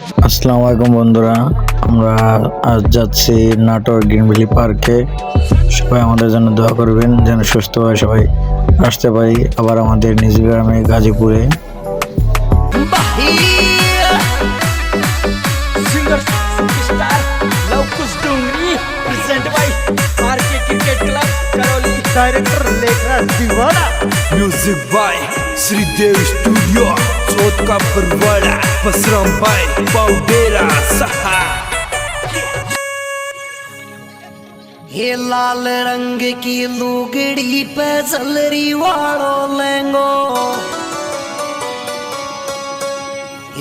আসসালামু আলাইকুম বন্ধুরা, আমরা আজ যাচ্ছি নাটোর গ্রিন ভ্যালি পার্কে। সবাই আমাদের জন্য দোয়া করবেন যেন সুস্থভাবে সবাই আসতে পারি আবার আমাদের নিজ গ্রামে গাজীপুরে। Director Lekhraj Deewana, music by Shridev studio, Chauth ka Barwara, Basram bye पाउडेरा सहा। ये लाल रंग की लुगड़ी पे जलरी वालो लेंगो,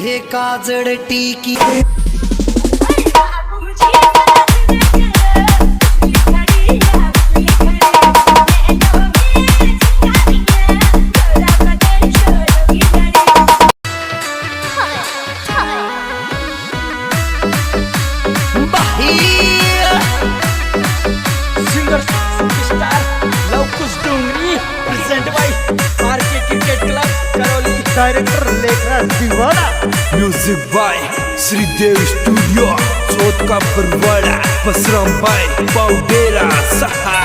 ये काजड़ टीकी singer star Lavkush Dongri, present by RK cricket club Karauli, director Lekhraj Deewana, music by Shridev studio, Chauth ka Barwara, Basram bye पाउडेरा सहा।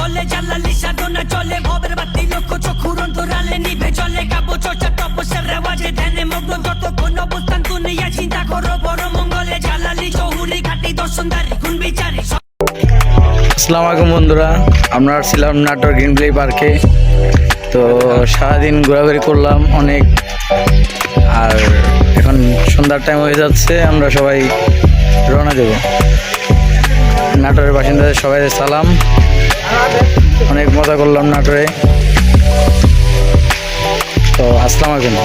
বলে জালালি সাধনা চলে ভবের বাতি লক্ষ চক্ষুর অন্তরালে নিভে চলে কাব্য চর্চা তপস্যার রেওয়াজে ধ্যানে মগ্ন যতক্ষণ অবস্থান দুনিয়া চিন্তা করো বড় মঙ্গলে জালালি চৌহুলি ঘাটি দর্শনদারি গুণ বিচারি। আসসালামু আলাইকুম বন্ধুরা, আমরা ছিলাম নাটোর গ্রিন ভ্যালি পার্কে। তো সারাদিন ঘোরাঘুরি করলাম অনেক, আর এখন সন্ধ্যার টাইম হয়ে যাচ্ছে, আমরা সবাই রওনা দেব। নাটোরের বাসিন্দাদের সবাই সালাম, অনেক মজা করলাম নাটোরে। তো আসসালামু আলাইকুম।